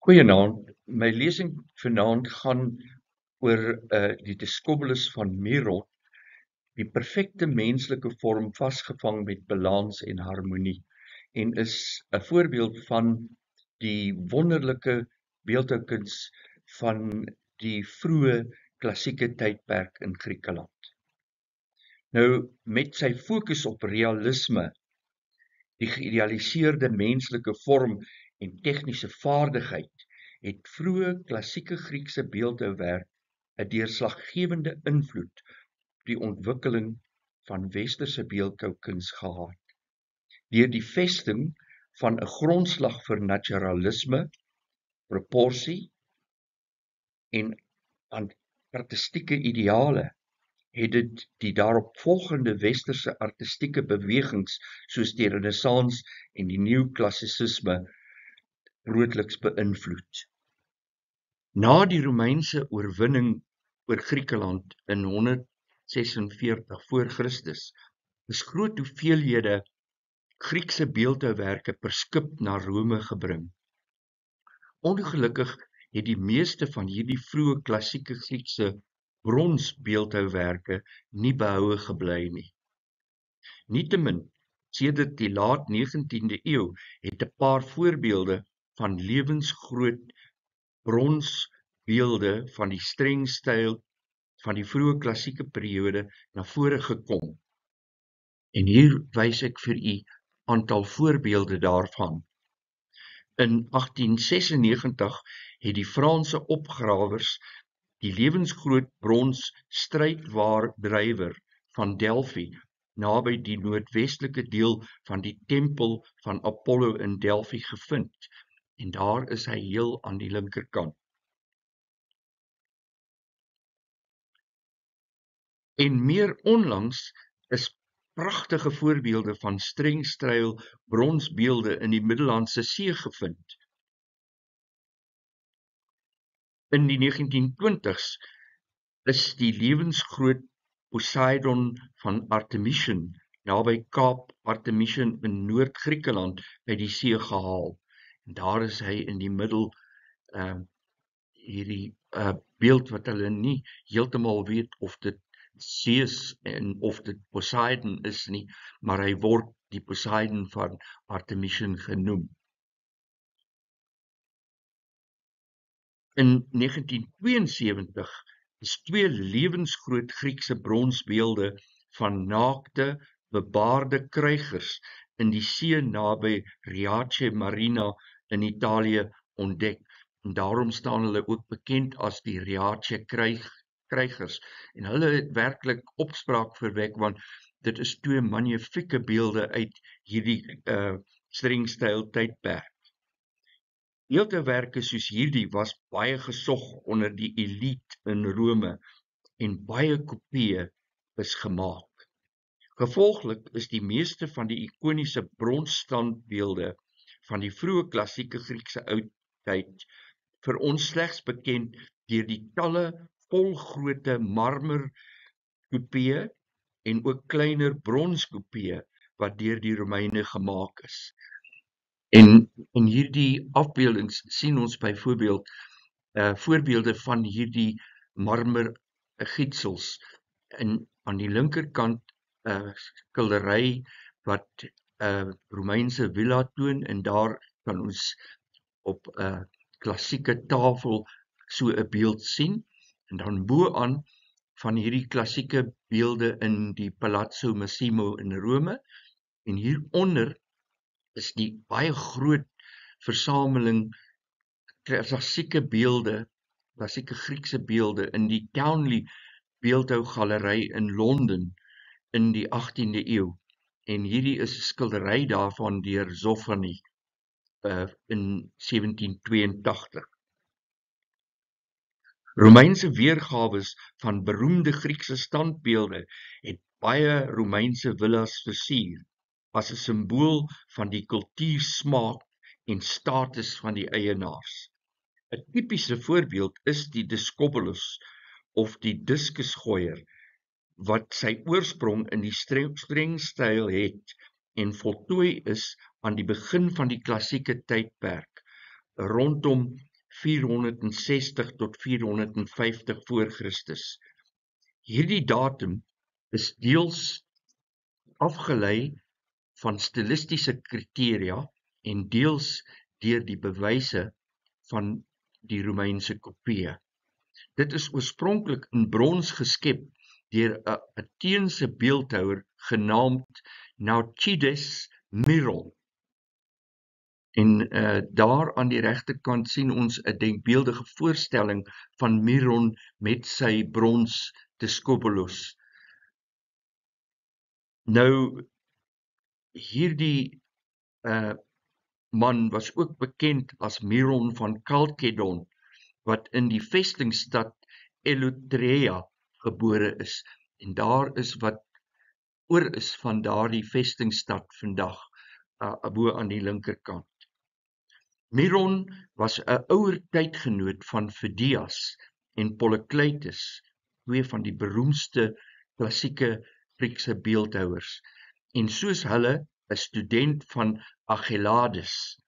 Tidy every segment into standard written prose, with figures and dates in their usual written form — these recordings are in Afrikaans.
Goeienaand, my lesing vanaand gaan oor die Discobolus van Merod, die perfekte menslike vorm vasgevang met balans en harmonie, en is 'n voorbeeld van die wonderlike beeldhoukuns van die vroeë klassieke tydperk in Griekeland. Nou, met sy fokus op realisme, die geïdealiseerde menslike vorm en tegniese vaardigheid, het vroeë klassieke Griekse beeldhouwerk 'n deurslaggewende invloed op die ontwikkeling van westerse beeldhoukuns gehad. Deur die vesting van 'n grondslag vir naturalisme, proporsie en artistieke ideale, het dit die daaropvolgende westerse artistieke bewegings soos die Renaissans en die Neoklassisisme grootliks beïnvloed. Na die Romeinse oorwinning oor Griekeland in 146 voor Christus is groot hoeveelhede Griekse beeldhouwerke per skip na Rome gebring. Ongelukkig het die meeste van hierdie vroeë klassieke Griekse bronsbeeldhouwerke nie behoue gebly nie. Nietemin, sedert die laat 19de eeu het 'n paar voorbeelde van lewensgroot bronsbeelde van die streng styl van die vroeë klassieke periode na vore gekom. En hier wys ek vir u aantal voorbeelde daarvan. In 1896 het die Franse opgrawers die lewensgroot brons strydwaardrywer van Delphi naby die noordwestelike deel van die tempel van Apollo in Delphi gevind, en daar is hy heel aan die linkerkant. En meer onlangs is pragtige voorbeelde van strengstyl bronsbeelde in die Middellandse See gevind. In die 1920s is die lewensgroot Poseidon van Artemision naby Kaap Artemision in Noord-Griekeland by die see gehaal. En daar is hy in die middel, hierdie beeld wat hulle nie heeltemal weet of dit Zeus en of dit Poseidon is nie, maar hy word die Poseidon van Artemision genoem. In 1972 is 2 lewensgroot Griekse bronsbeelde van naakte, bebaarde krygers in die see naby Riace Marina in Italië ontdek, en daarom staan hulle ook bekend as die Riace krygers, en hulle het werklik opspraak verwek, want dit is 2 magnifieke beelde uit hierdie strengstyl tydperk. Beeldhouwerke soos hierdie was baie gesog onder die elite in Rome, en baie kopieë is gemaak. Gevolglik is die meeste van die ikoniese bronsstandbeelde van die vroeë klassieke Griekse oudtyd vir ons slegs bekend deur die talle volgrootte marmer kopieë en ook kleiner bronskopieë wat deur die Romeine gemaak is. En in hierdie afbeeldings sien ons byvoorbeeld voorbeelde van hierdie marmer gietsels, en aan die linkerkant skildery wat Romeinse villa toon, en daar kan ons op 'n klassieke tafel so 'n beeld sien, en dan bo-aan van hierdie klassieke beelde in die Palazzo Massimo in Rome, en hieronder is die baie groot versameling klassieke beelde, klassieke Griekse beelde in die Townley beeldhougalery in Londen in die 18de eeu. en hierdie is 'n skildery daarvan deur Zoffany in 1782. Romeinse weergawes van beroemde Griekse standbeelde het baie Romeinse villas versier as 'n simbool van die kultuursmaak en status van die eienaars. 'n Tipiese voorbeeld is die Discobolus of die diskusgooier, wat sy oorsprong in die strengstyl het en voltooi is aan die begin van die klassieke tydperk, rondom 460 tot 450 voor Christus. Hierdie datum is deels afgelei van stilistiese kriteria en deels deur die bewyse van die Romeinse kopieë. Dit is oorspronklik in brons geskep deur 'n Atheense beeldhouer genaamd Naucratis Myron. En daar aan die regterkant sien ons 'n denkbeeldige voorstelling van Myron met sy brons Discobolus. Nou, hierdie man was ook bekend as Myron van Chalkedon, wat in die vestingstad Eleutheria gebore is, en daar is wat oor is van daardie vestingstad vandag, bo aan die linkerkant. Myron was 'n ouer tydgenoot van Phidias en Polykleitos, twee van die beroemdste klassieke Griekse beeldhouers, en soos hulle 'n student van Ageladas.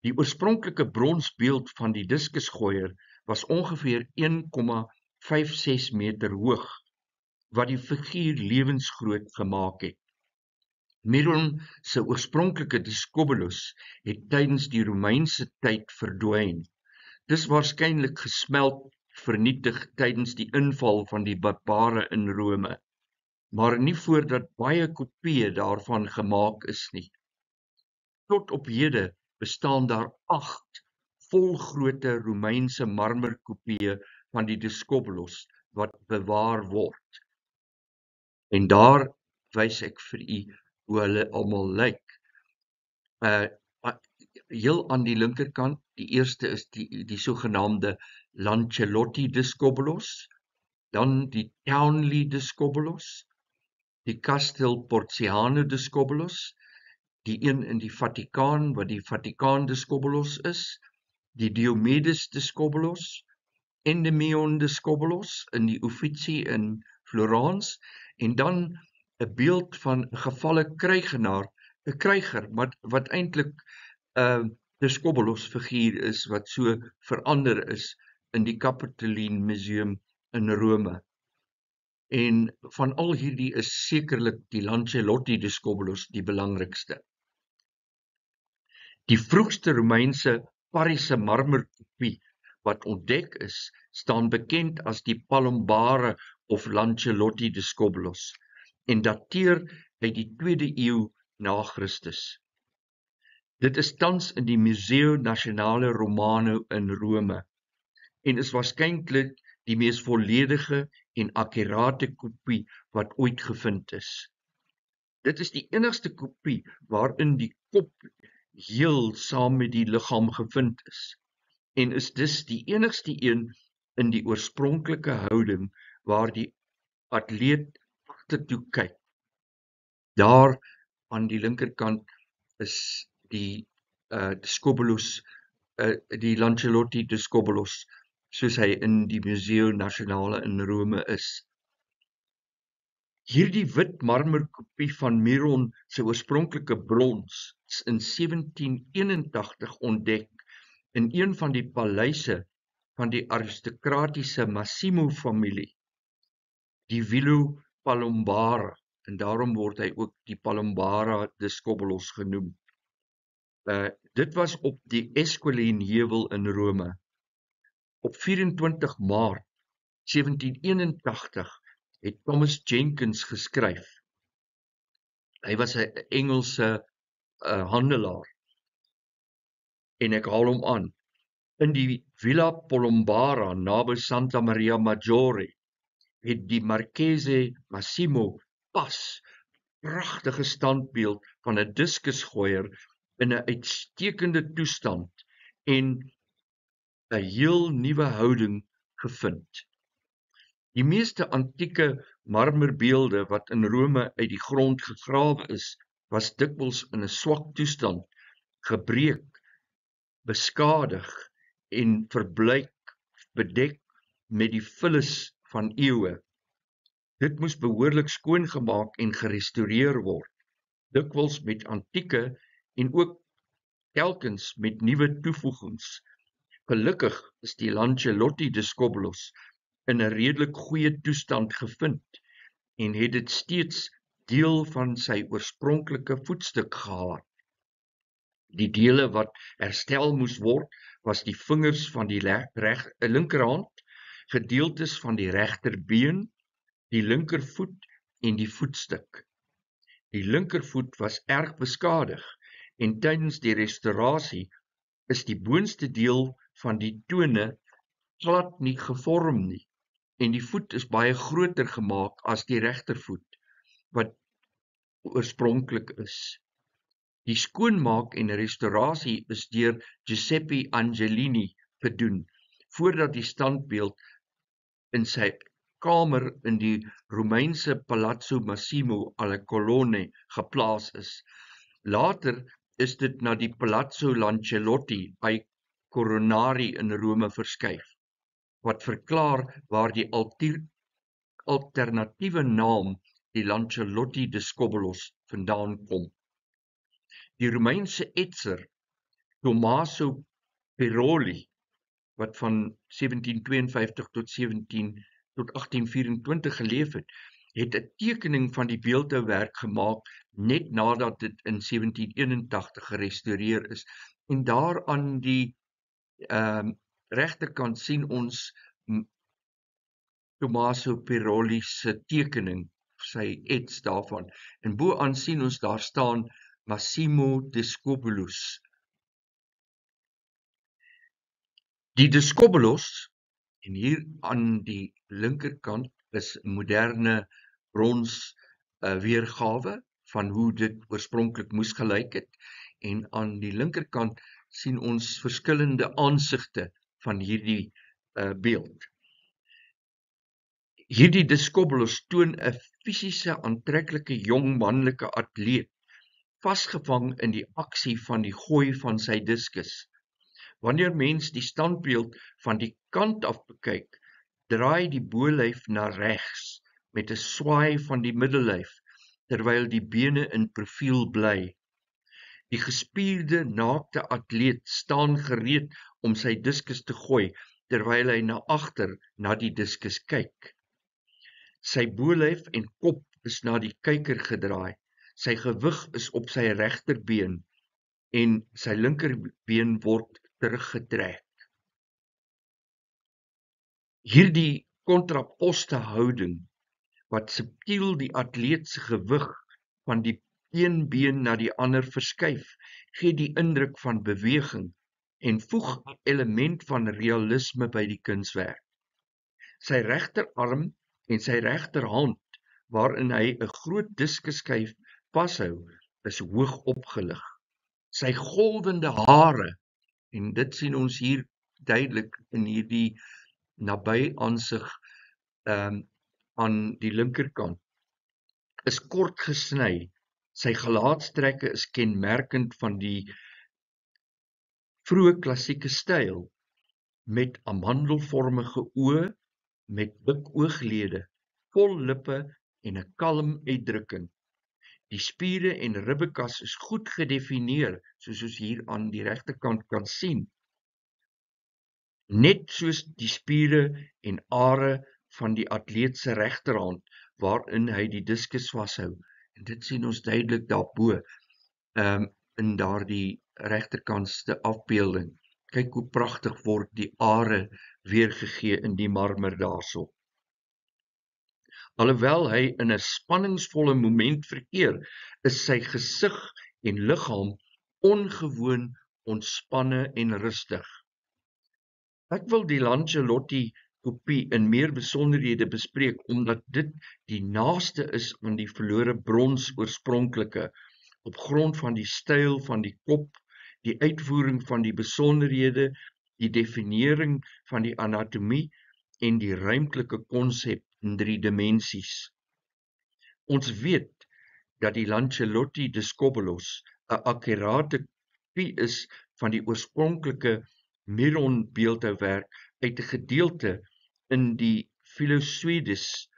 Die oorspronklike bronsbeeld van die diskusgooier was ongeveer 1,56 meter hoog, wat die figuur lewensgroot gemaak het. Myron se oorspronklike Discobolus het tydens die Romeinse tyd verdwyn. Dis waarskynlik gesmelt, vernietig tydens die inval van die barbare in Rome, maar nie voordat baie kopieë daarvan gemaak is nie. Tot op hede bestaan daar 8 volgrootte Romeinse marmerkopieë van die Discobolus wat bewaar word. En daar wys ek vir u hoe hulle almal lyk. Heel aan die linkerkant, die eerste is die sogenaamde Lancelotti Discobolus, dan die Townley Discobolus, die Castel Porziano Discobolus, die een in die Vatikaan, wat die Vatikaan Discobolus is, die Diomedes Discobolus, Endymion Discobolus in die Uffizi in Florence, en dan 'n beeld van 'n gevalle krygenaar, 'n kryger, wat eintlik 'n Discobolus figuur is, wat so verander is in die Capitoline Museum in Rome. En van al hierdie is sekerlik die Lancelotti Discobolus die belangrikste. Die vroegste Romeinse Pariese marmerkopie wat ontdek is, staan bekend as die Palombare of Lancelotti Discobolus en dateer uit die 2de eeu na Christus. Dit is tans in die Museo Nazionale Romano in Rome en is waarskynlik die mees volledige en akkurate kopie wat ooit gevind is. Dit is die enigste kopie waarin die kop heel saam met die liggaam gevind is en is dus die enigste een in die oorspronklike houding waar die atleet agtertoe kyk. Daar aan die linkerkant is die Discobolus, die Lancelotti Discobolus, soos hy in die Museo Nazionale in Rome is. Hierdie wit marmerkopie van Myron se oorspronklike brons is in 1781 ontdek in een van die paleise van die aristokratiese Massimo-familie, die Villa Palombara, en daarom word hy ook die Palombara Discobolus genoem. Dit was op die Esquiline-heuwel in Rome. Op 24 Maart 1781 het Thomas Jenkins geskryf. Hy was 'n Engelse handelaar. En ek haal hom aan. In die Villa Palombara naby Santa Maria Maggiore het die Marchese Massimo pas pragtige standbeeld van 'n diskusgooier in 'n uitstekende toestand en 'n heel nuwe houding gevind. Die meeste antieke marmerbeelde wat in Rome uit die grond gegrawe is, was dikwels in 'n swak toestand, gebreek, beskadig en verbleik, bedek met die vullis van eeue. Dit moes behoorlik skoongemaak en gerestoreer word, dikwels met antieke en ook telkens met nuwe toevoegings. Gelukkig is die Lancelotti Discobolus in 'n redelik goeie toestand gevind en het dit steeds deel van sy oorspronklike voetstuk gehad. Die dele wat herstel moes word, was die vingers van die linkerhand, gedeeltes van die regterbeen, die linkervoet en die voetstuk. Die linkervoet was erg beskadig en tydens die restaurasie is die boonste deel van die tone glad nie gevorm nie en die voet is baie groter gemaak as die regtervoet wat oorspronklik is. Die skoonmaak en restaurasie is deur Giuseppe Angelini gedoen voordat die standbeeld in sy kamer in die Romeinse Palazzo Massimo alle Colonne geplaas is. Later is dit na die Palazzo Lancelotti ai Coronari in Rome verskuif, wat verklaar waar die alternatiewe naam die Lancelotti Discobolus vandaan kom. Die Romeinse etser Tommaso Piroli, wat van 1752 tot 1824 geleef het, het 'n tekening van die beeldhouwerk gemaak net nadat dit in 1781 gerestaureer is. En daar aan die regterkant sien ons Tommaso Piroli se tekening, sy ets daarvan. En bo-aan sien ons daar staan Massimo Discobolus. Die Discobolus, en hier aan die linkerkant is 'n moderne brons weergawe van hoe dit oorspronklik moes gelyk het, en aan die linkerkant sien ons verskillende aansigte van hierdie beeld. Hierdie Discobolus toon 'n fisiese aantreklike jong manlike atleet, vasgevang in die aksie van die gooi van sy diskus. Wanneer mens die standbeeld van die kant af bekyk, draai die bolyf na regs met 'n swaai van die middellyf, terwyl die bene in profiel bly. Die gespierde, naakte atleet staan gereed om sy diskus te gooi, terwyl hy na agter na die diskus kyk. Sy bolyf en kop is na die kyker gedraai. Sy gewig is op sy regterbeen en sy linkerbeen word teruggetrek. Hierdie kontraposte houding, wat subtiel die atleet se gewig van die een been na die ander verskuif, gee die indruk van beweging en voeg 'n element van realisme by die kunswerk. Sy regterarm en sy regterhand, waarin hy 'n groot diskuskyf vashou, is hoog opgelig. Sy golwende hare, en dit sien ons hier duidelik in hierdie naby aansig aan die linkerkant, is kort gesny. Sy gelaatstrekke is kenmerkend van die vroeë klassieke styl, met amandelvormige oë, met dik ooglede, vol lippe en 'n kalm uitdrukking. Die spiere en ribbekas is goed gedefinieer, soos ons hier aan die regterkant kan sien. Net soos die spiere en are van die atleet se regterhand, waarin hy die diskus vashou. En dit sien ons duidelik daarbo, in daardie regterkantste afbeelding. Kyk hoe pragtig word die are weergegee in die marmer daarso. Alhoewel hy in 'n spanningsvolle moment verkeer, is sy gesig en liggaam ongewoon ontspanne en rustig. Ek wil die Lancelotti kopie in meer besonderhede bespreek, omdat dit die naaste is aan die verlore brons oorspronklike, op grond van die styl van die kop, die uitvoering van die besonderhede, die definiering van die anatomie en die ruimtelike konsep in 3 dimensies. Ons weet dat die Lancelotti Discobolus 'n akkurate kopie is van die oorspronklike Miron beeldhouwerk uit 'n gedeelte in die Philosuides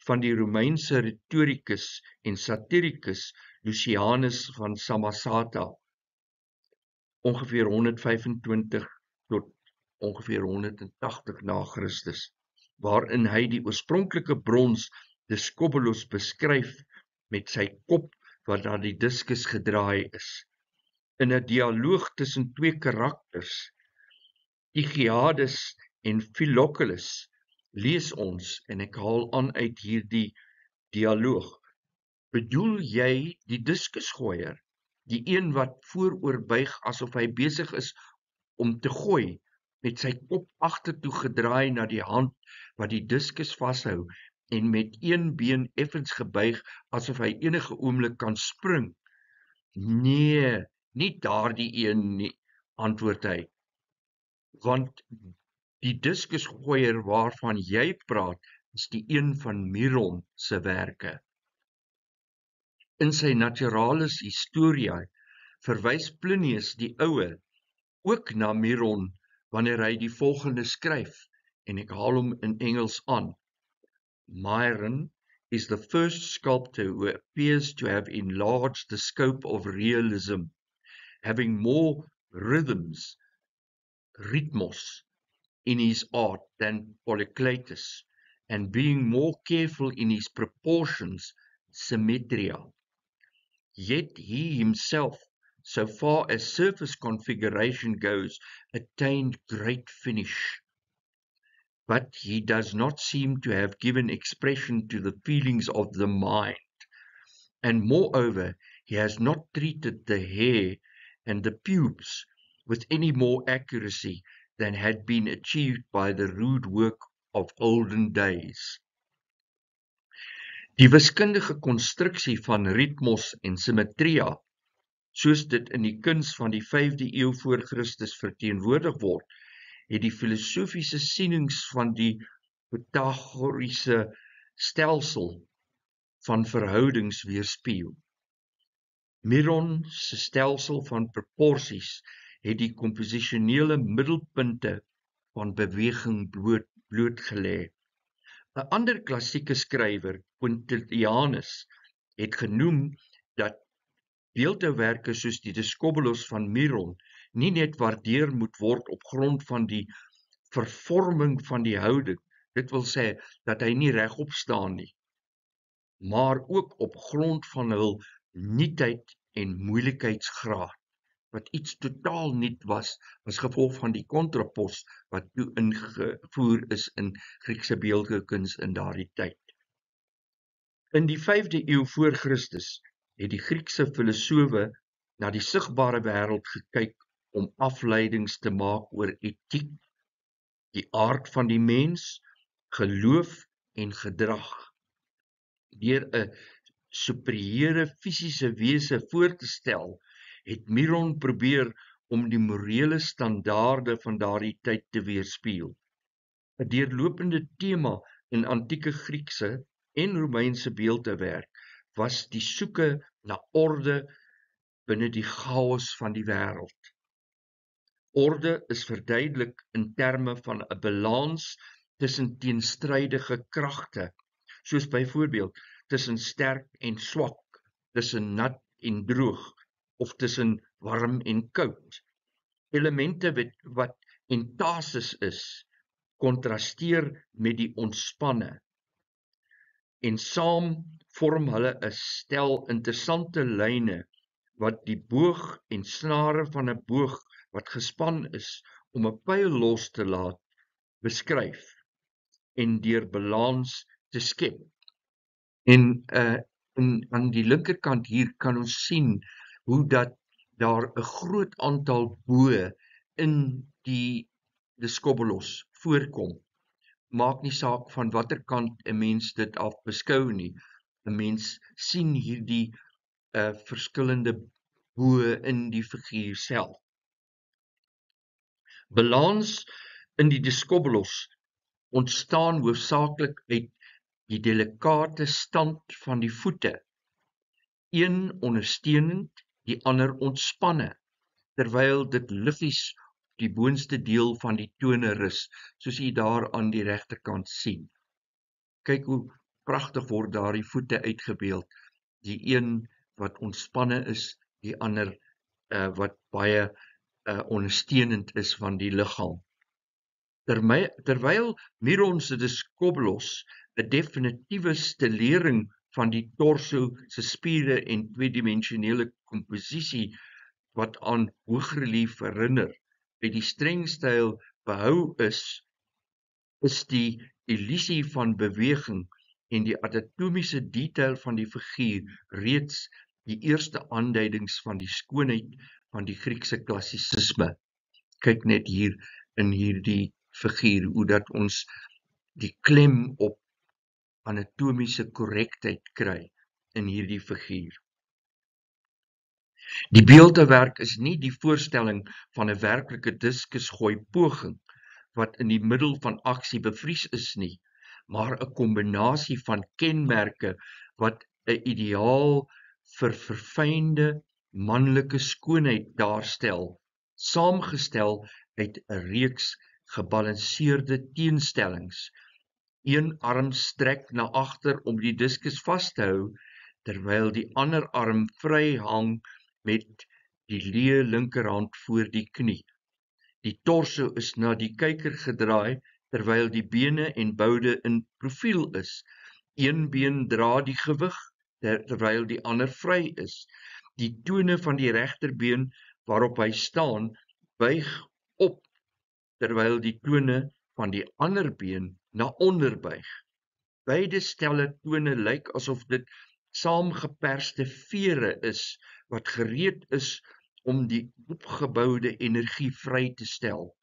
van die Romeinse retoricus en satiricus Lucianus van Samosata, ongeveer 125 tot ongeveer 180 na Christus, waarin hy die oorspronklike brons Discobolus beskryf met sy kop wat na die diskus gedraai is. In 'n dialoog tussen 2 karakters, Tychiades en Philocles, lees ons, en ek haal aan uit hierdie dialoog: bedoel jy die diskusgooier, die een wat vooroorbuig asof hy besig is om te gooi, met sy kop agtertoe gedraai na die hand wat die diskus vashou en met een been effens gebuig asof hy enige oomblik kan spring? Nee, nie daardie een nie, antwoord hy, want die diskusgooier waarvan jy praat is die een van Miron se werke. In sy Naturalis Historiae verwys Plinius die Oue ook na Miron wanneer hy die volgende skryf, en ek haal hom in Engels aan: Myron is the first sculptor who appears to have enlarged the scope of realism, having more rhythms, rhythmos, in his art than Polycletus, and being more careful in his proportions, symmetria. Yet he himself, so far as surface configuration goes, attained great finish. But he does not seem to have given expression to the feelings of the mind, and moreover, he has not treated the hair and the pubes with any more accuracy than had been achieved by the rude work of olden days. Die wiskundige konstruksie van ritmos en symmetria, soos dit in die kuns van die 5de eeu voor Christus verteenwoordig word, het die filosofiese sienings van die Pythagoriese stelsel van verhoudings weerspieël. Miron se stelsel van proporsies het die komposisionele middelpunte van beweging blootgelê. 'n ander klassieke skrywer, Quintilianus, het genoem dat beeldhouwerke soos die Discobolus van Miron nie net waardeer moet word op grond van die vervorming van die houding, dit wil sê dat hy nie regop staan nie, maar ook op grond van hul nuutheid en moeilikheidsgraad, wat iets totaal nuut was, as gevolg van die kontrapos wat toe ingevoer is in Griekse beeldhoukuns in daardie tyd. In die 5de eeu voor Christus het die Griekse filosofe na die sigbare wêreld gekyk om afleidings te maak oor etiek, die aard van die mens, geloof en gedrag. Deur 'n superieure fisiese wese voor te stel, het Miron probeer om die morele standaarde van daardie tyd te weerspieël. 'n deurlopende tema in antieke Griekse en Romeinse beeldhouwerk was die soeke na orde binne die chaos van die wêreld. Orde is verduidelik in terme van 'n balans tussen teenstrydige kragte, soos byvoorbeeld tussen sterk en swak, tussen nat en droog, of tussen warm en koud. Elemente wat entasis is, kontrasteer met die ontspanne, en saam vorm hulle 'n stel interessante lyne wat die boog en snare van 'n boog wat gespan is om 'n pyl los te laat beskryf en deur balans te skep. En aan die linkerkant hier kan ons sien hoe dat daar 'n groot aantal boë in die Discobolus voorkom, maak nie saak van watter kant 'n mens dit af beskou nie. 'n Mens sien hierdie verskillende boë in die figuur self. Balans in die Discobolos ontstaan hoofsaaklik uit die delikate stand van die voete, een ondersteunend, die ander ontspanne, terwyl dit liggies op die boonste deel van die tone rus, soos jy daar aan die regterkant sien. Kyk hoe pragtig word daar die voete uitgebeeld, die een wat ontspanne is, die ander wat baie ondersteunend is van die liggaam. Terwyl Miron se Discobolos 'n definitiewe stelering van die torso se spiere en tweedimensionele komposisie wat aan hoogrelief herinner, uit die strengstyl behou is die illusie van beweging en die anatomiese detail van die figuur reeds die eerste aanduidings van die skoonheid van die Griekse klassisisme. Kyk net hier in hierdie figuur, hoe dat ons die klem op anatomiese korrektheid kry in hierdie figuur. Die beeldewerk is nie die voorstelling van 'n werklike diskusgooi poging wat in die middel van aksie bevries is nie, maar 'n kombinasie van kenmerke wat 'n ideaal vir verfynde manlike skoonheid daarstel, saamgestel uit 'n reeks gebalanseerde teenstellings. Een arm strek na agter om die diskus vas te hou, terwyl die ander arm vry hang met die leë linkerhand voor die knie. Die torso is na die kyker gedraai, terwyl die bene en boude in profiel is. Een been dra die gewig, terwyl die ander vry is. Die tone van die regterbeen waarop hy staan, buig op, terwyl die tone van die ander been na onder buig. Beide stelle tone lyk asof dit saamgeperste vere is, wat gereed is om die opgeboude energie vry te stel.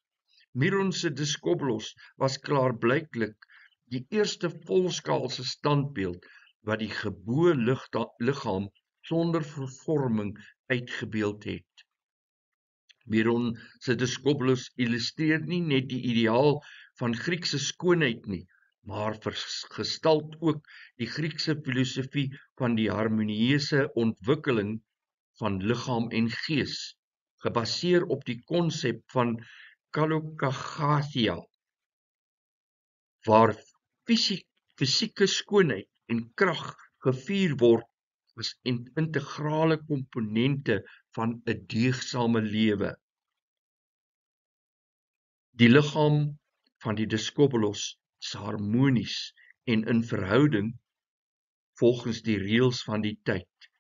Miron se Discobolos was klaarblyklik die eerste volskaalse standbeeld wat die geboue liggaam sonder vervorming uitgebeeld het. Miron se Discobolos illustreer nie net die ideaal van Griekse skoonheid nie, maar vergestalt ook die Griekse filosofie van die harmonieuse ontwikkeling van liggaam en gees, gebaseer op die konsep van kalokagathia, waar fisieke skoonheid en krag gevier word as integrale komponente van 'n deegsame lewe. Die liggaam van die Discobolos is harmonies en in verhouding volgens die reëls van die tyd.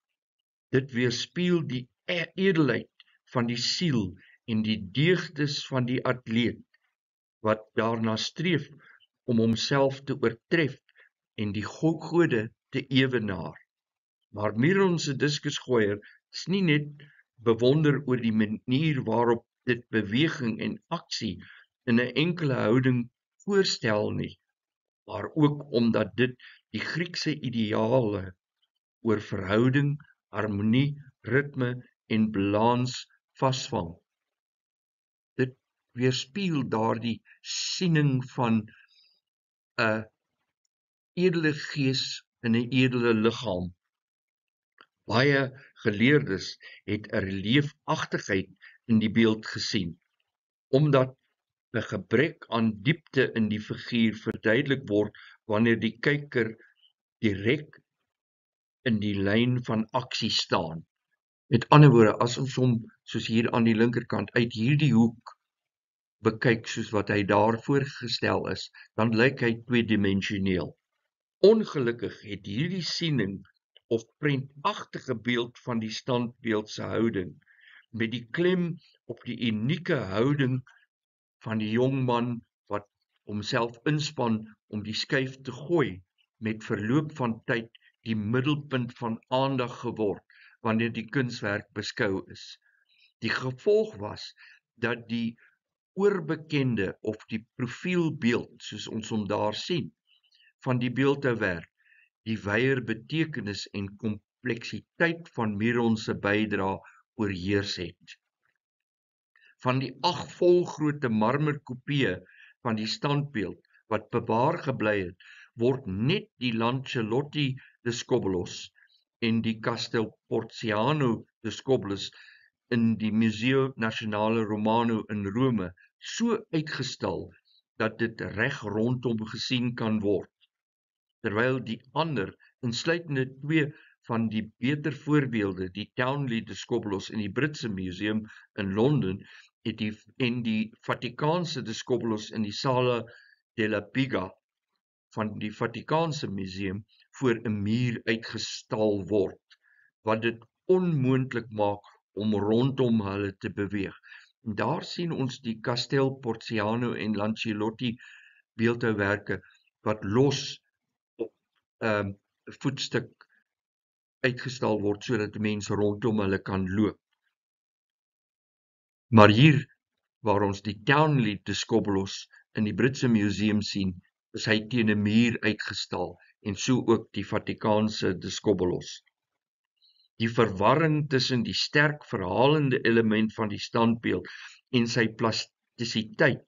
Dit weerspieël die edelheid van die siel en die deugdes van die atleet, wat daarna streef om homself te oortref en die gode te ewenaar. Maar Miron se diskusgooier is nie net bewonder oor die manier waarop dit beweging en aksie in 'n enkele houding voorstel nie, maar ook omdat dit die Griekse ideale oor verhouding, harmonie, ritme en balans vasvang. Dit weerspieël daardie siening van 'n edele gees in 'n edele liggaam. Baie geleerdes het 'n reliefagtigheid in die beeld gesien, omdat 'n gebrek aan diepte in die figuur verduidelik word wanneer die kyker direk in die lyn van aksie staan. Met ander woorde, as ons hom soos hier aan die linkerkant uit hierdie hoek bekyk soos wat hy daar voorgestel is, dan lyk hy tweedimensioneel. Ongelukkig het hierdie siening of prentagtige beeld van die standbeeld se houding, met die klem op die unieke houding van die jong man wat homself inspann om die skuif te gooi, met verloop van tyd die middelpunt van aandag geword wanneer die kunswerk beskou is. Die gevolg was dat die oorbekende of die profielbeeld, soos ons hom daar sien, van die beeldhouwerk, die wyeer betekenis en kompleksiteit van Miron se bydrae oorheers het. Van die 8 volgrootte marmerkopieë van die standbeeld wat bewaar gebly het, word net die Lancelotti Discobolus en die Castel Porziano Discobolus in die Museo Nazionale Romano in Rome so uitgestal dat dit reg rondom gesien kan word, terwyl die ander, insluitende 2 van die beter voorbeelde, die Townley Discobolus in die Britse Museum in Londen en die Vatikaanse Discobolus in die Sala della Biga van die Vatikaanse Museum voor 'n muur uitgestal word, wat dit onmoontlik maak om rondom hulle te beweeg. En daar sien ons die Castel Porziano en Lancelotti beeldhouwerke wat los op 'n voetstuk uitgestal word sodat mense rondom hulle kan loop. Maar hier waar ons die Townley Discobolus in die Britse Museum sien, is hy teen 'n muur uitgestal en so ook die Vatikaanse Discobolus. Die verwarring tussen die sterk verhalende element van die standbeeld en sy plastisiteit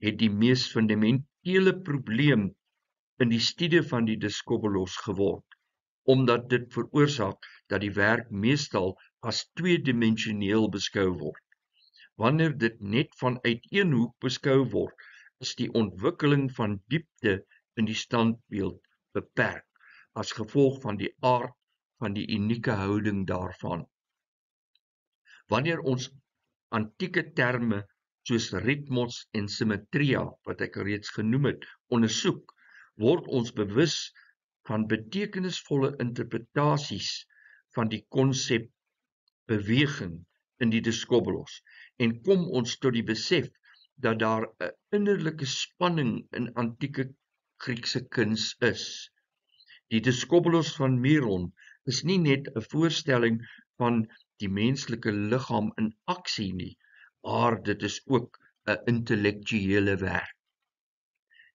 het die mees fundamentele probleem in die studie van die Discobolus geword, omdat dit veroorsaak dat die werk meestal as tweedimensioneel beskou word. Wanneer dit net vanuit een hoek beskou word, is die ontwikkeling van diepte in die standbeeld beperk, as gevolg van die aard van die unieke houding daarvan. Wanneer ons antieke terme soos ritmos en symmetria, wat ek reeds genoem het, ondersoek, word ons bewus van betekenisvolle interpretasies van die konsep beweging in die Discobolus en kom ons tot die besef dat daar 'n innerlike spanning in antieke Griekse kuns is. Die Discobolus van Miron is nie net 'n voorstelling van die menslike liggaam in aksie nie, maar dit is ook 'n intellektuele werk.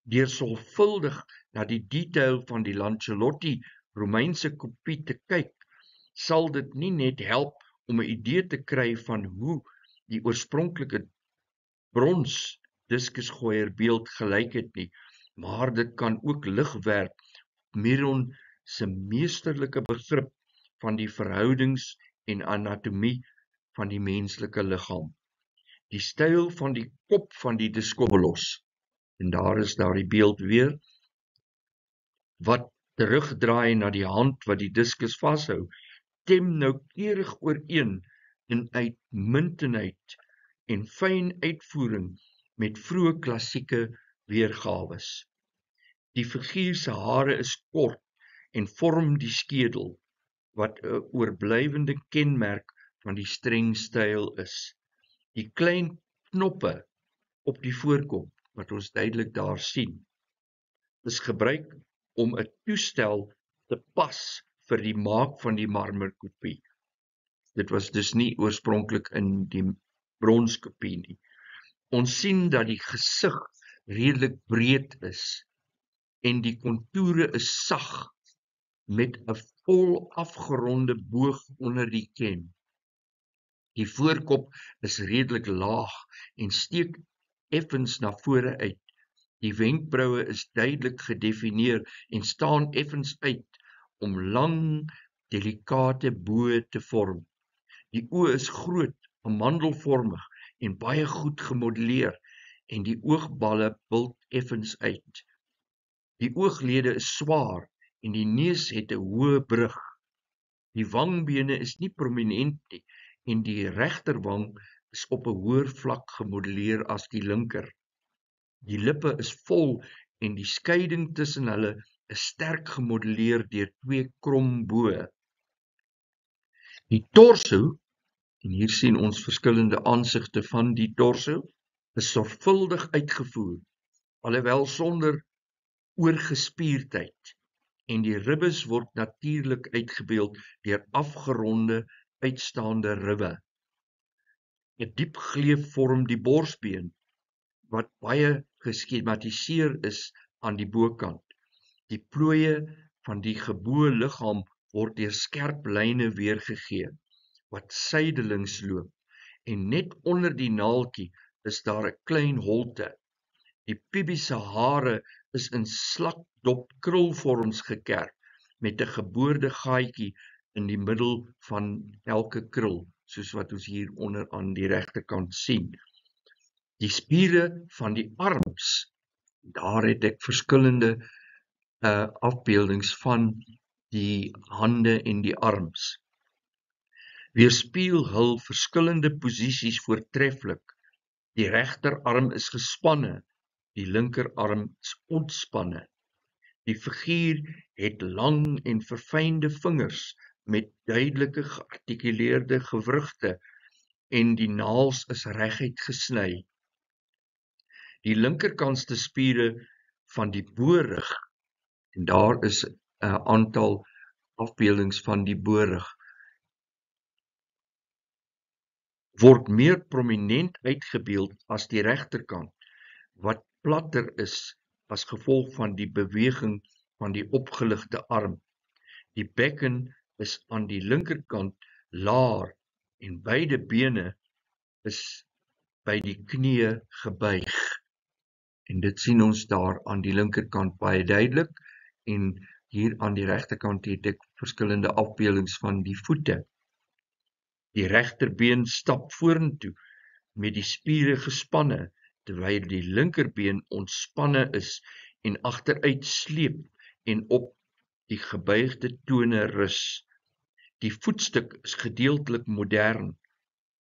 Deur sorgvuldig na die detail van die Lancelotti Romeinse kopie te kyk, sal dit nie net help om 'n idee te kry van hoe die oorspronklike brons diskusgooier beeld gelyk het nie, maar dit kan ook lig werp op Miron se meesterlike begrip van die verhoudings en anatomie van die menslike liggaam. Die styl van die kop van die Discobolus, en daar is die beeld weer, wat terugdraai na die hand wat die diskus vashou, stem noukeurig ooreen in uitmuntendheid en fyn uitvoering met vroeë klassieke weergawes. Die figuur se hare is kort en vorm die skedel, wat 'n oorblywende kenmerk van die streng styl is. Die klein knoppe op die voorkop, wat ons duidelik daar sien, is gebruik om 'n toestel te pas vir die maak van die marmerkopie. Dit was dus nie oorspronklik in die bronskopie nie. Ons sien dat die gesig redelik breed is en die kontoure is sag met 'n vol afgeronde boog onder die ken. Die voorkop is redelik laag en steek effens na vore uit. Die wenkbroue is duidelik gedefinieer en staan effens uit om lang, delikate boë te vorm. Die oë is groot, amandelvormig en baie goed gemodelleer en die oogballe bult effens uit. Die ooglede is swaar en die neus het 'n hoë brug. Die wangbene is nie prominent nie en die regterwang is op 'n hoër vlak gemodelleer as die linker. Die lippe is vol en die skeiding tussen hulle is sterk gemodelleer deur 2 krom boë. Die torso, en hier sien ons verskillende aansigte van die torso, is sorgvuldig uitgevoer, alhoewel sonder oorgespierdheid, en die ribbes word natuurlik uitgebeeld deur afgeronde, uitstaande ribbe. 'n diep gleuf vorm die borsbeen wat baie geskematiseer is aan die bokant. Die plooie van die geboue liggaam word deur skerp lyne weergegee, wat sydelings loop, en net onder die naaltjie is daar 'n klein holte. Die pubiese hare is in slakdop krulvorms gekerf, met 'n geboorde gaatjie in die middel van elke krul, soos wat ons hier onder aan die regterkant sien. Die spiere van die arms, daar het ek verskillende afbeeldings van die hande en die arms. Weerspieël hul verskillende posisies voortreffelik. Die regterarm is gespanne, die linkerarm is ontspanne. Die figuur het lang en verfynde vingers met duidelike geartikuleerde gewrigte en die naels is reguit gesny. Die linkerkantste spiere van die boorrug, en daar is 'n aantal afbeeldings van die boorrug, word meer prominent uitgebeeld as die regterkant, wat platter is as gevolg van die beweging van die opgeligte arm. Die bekken is aan die linkerkant laer en beide bene is by die knie gebuig. En dit sien ons daar aan die linkerkant baie duidelik, en hier aan die regterkant het ek verskillende afbeeldings van die voete. Die regterbeen stap vorentoe met die spiere gespanne, terwyl die linkerbeen ontspanne is en agteruit sleep en op die gebuigde tone rus. Die voetstuk is gedeeltelik modern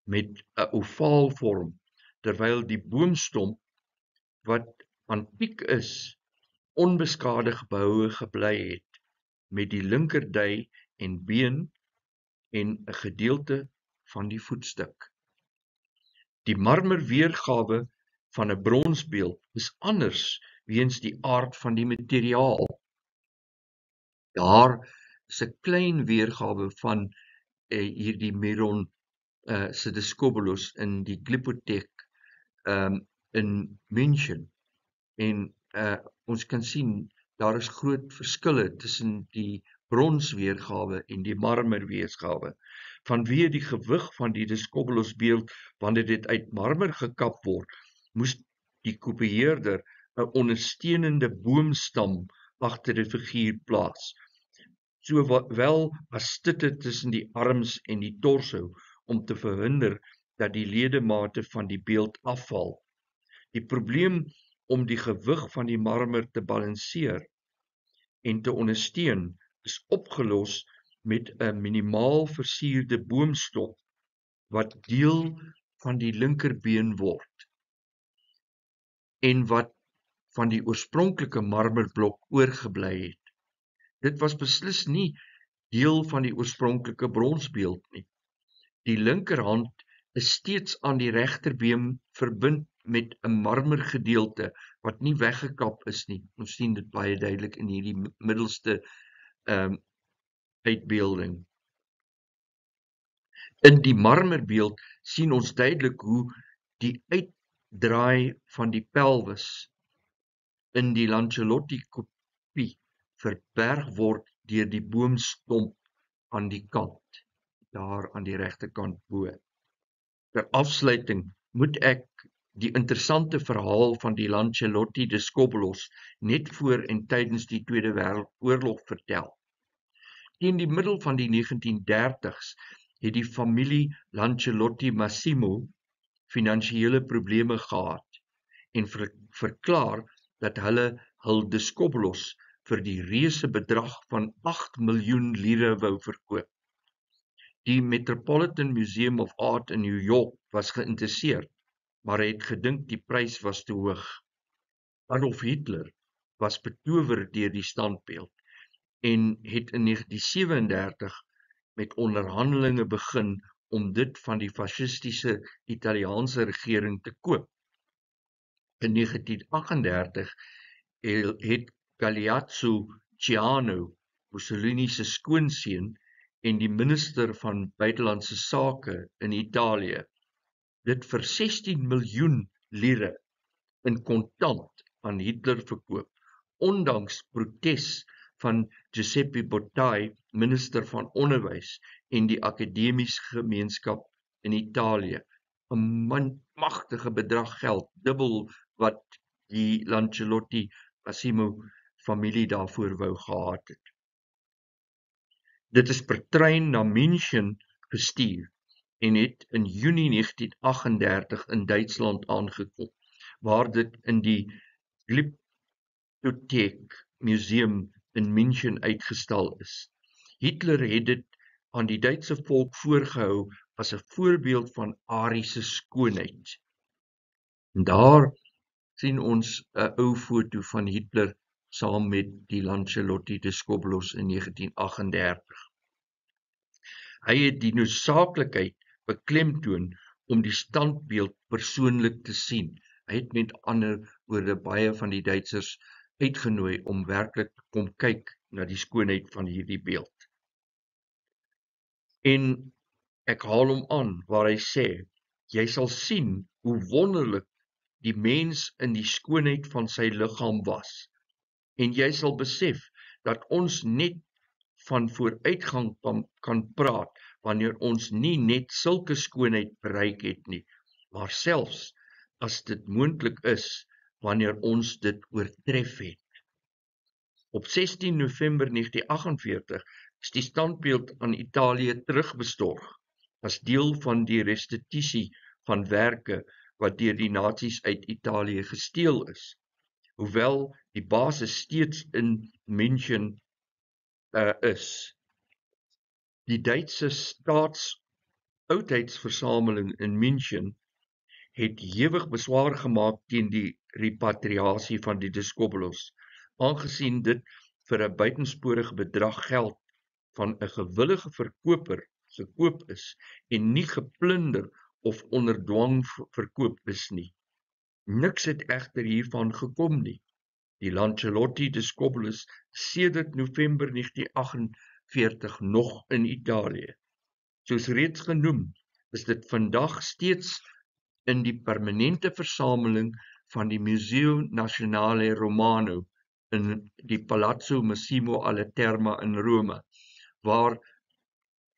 met 'n ovaalvorm, terwyl die boomstomp wat antiek is, onbeskadig behoue gebly het, met die linkerdui en been en 'n gedeelte van die voetstuk. Die marmerweergawe van 'n bronsbeeld is anders weens die aard van die materiaal. Daar is 'n klein weergawe van hierdie Miron se Discobolus in die Glyptothek in München. En ons kan sien, daar is groot verskille tussen die bronsweergawe en die marmerweergawe. Vanweë die gewig van die Discobolus beeld, wanneer dit uit marmer gekap word, moes die kopieerder 'n ondersteunende boomstam agter die figuur plaas, sowel as stitte tussen die arms en die torso, om te verhinder dat die ledemate van die beeld afval. Die probleem om die gewig van die marmer te balanseer en te ondersteun is opgelos met 'n minimaal versierde boomstok wat deel van die linkerbeen word en wat van die oorspronklike marmerblok oorgebly het. Dit was beslis nie deel van die oorspronklike bronsbeeld nie. Die linkerhand is steeds aan die regterbeen verbind met 'n marmergedeelte wat nie weggekap is nie. Ons sien dit baie duidelik in hierdie middelste uitbeelding. In die marmerbeeld sien ons duidelik hoe die uitdraai van die pelvis in die Lancelotti-kopie verberg word deur die boomstomp aan die kant, daar aan die regterkant bo. Ter afsluiting moet ek die interessante verhaal van die Lancelotti Discobolus net voor en tydens die Tweede Wêreldoorlog vertel. Teen die middel van die 1930s het die familie Lancelotti Massimo finansiële probleme gehad en verklaar dat hulle hul Discobolus vir die reuse bedrag van 8 miljoen lire wou verkoop. Die Metropolitan Museum of Art in New York was geïnteresseerd, maar het gedink die prys was te hoog. Adolf Hitler was betower deur die standbeeld en het in 1937 met onderhandelinge begin om dit van die fascistiese Italiaanse regering te koop. In 1938 het Galeazzo Ciano, Mussolini se skoonseun en die minister van buitelandse sake in Italië, dit vir 16 miljoen lire in kontant aan Hitler verkoop, ondanks protes van Giuseppe Bottai, minister van onderwys en die akademiese gemeenskap in Italië. 'n magtige bedrag geld, dubbel wat die Lancelotti Massimo familie daarvoor wou gehad het. Dit is per trein na München gestuur en het in Junie 1938 in Duitsland aangekom, waar dit in die Glyptothek Museum in München uitgestal is. Hitler het dit aan die Duitse volk voorgehou as 'n voorbeeld van Ariese skoonheid. En daar sien ons 'n ou foto van Hitler saam met die Lancelotti Discobolus in 1938. Hy het die noodsaaklikheid beklemtoon om die standbeeld persoonlik te sien. Hy het met ander woorde baie van die Duitsers uitgenooi om werklik te kom kyk na die skoonheid van hierdie beeld. En ek haal hom aan waar hy sê, jy sal sien hoe wonderlik die mens in die skoonheid van sy liggaam was. En jy sal besef dat ons net van vooruitgang kan praat wanneer ons nie net sulke skoonheid bereik het nie, maar selfs as dit moontlik is, wanneer ons dit oortref het. Op 16 November 1948 is die standbeeld aan Italië terugbestorg as deel van die restitusie van werke wat deur die nasies uit Italië gesteel is. Hoewel die basis steeds in München is. Die Duitse Staatsoudheidsversameling in München het hewig beswaar gemaak teen die repatriasie van die Discobolus, aangesien dit vir 'n buitensporige bedrag geld van 'n gewillige verkoper gekoop is en nie geplunder of onder dwang verkoop is nie. Niks het egter hiervan gekom nie. Die Lancelotti Discobolus sedert November 1948 nog in Italië. Soos reeds genoem, is dit vandag steeds in die permanente versameling van die Museo Nazionale Romano in die Palazzo Massimo alla Terme in Rome, waar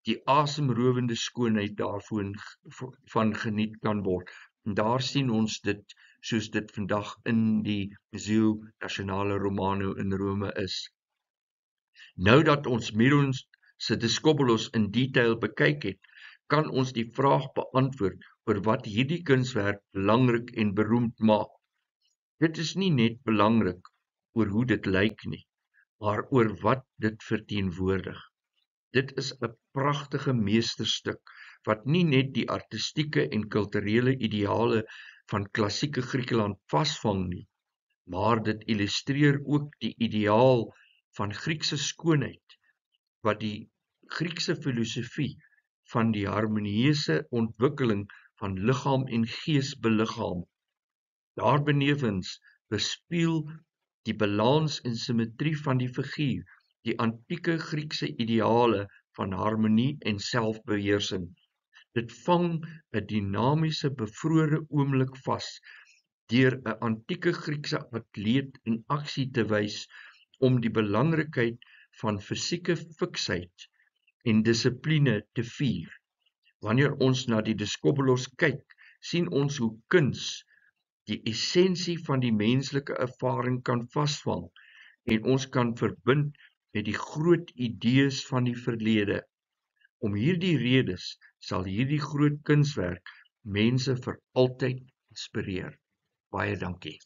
die asemrowende skoonheid daarvan geniet kan word. En daar sien ons dit soos dit vandag in die Museo Nazionale Romano in Rome is. Nou dat ons Miron se Discobolus in detail bekyk het, kan ons die vraag beantwoord oor wat hierdie kunswerk belangrik en beroemd maak. Dit is nie net belangrik oor hoe dit lyk nie, maar oor wat dit verteenwoordig. Dit is 'n pragtige meesterstuk wat nie net die artistieke en kulturele ideale van klassieke Griekeland vasvang nie, maar dit illustreer ook die ideaal van Griekse skoonheid, wat die Griekse filosofie van die harmonieuse ontwikkeling van liggaam en gees beliggaam. Daarbenewens weerspieël die balans en simmetrie van die figuur die antieke Griekse ideale van harmonie en selfbeheersing. Dit vang 'n dinamiese bevrore oomblik vas deur 'n antieke Griekse atleet in aksie te wys om die belangrikheid van fisieke fiksheid en dissipline te vier. Wanneer ons na die Discobolus kyk, sien ons hoe kuns die essensie van die menslike ervaring kan vasvang en ons kan verbind met die groot idees van die verlede. Om hierdie redes sal hierdie groot kunswerk mense vir altyd inspireer. Baie dankie.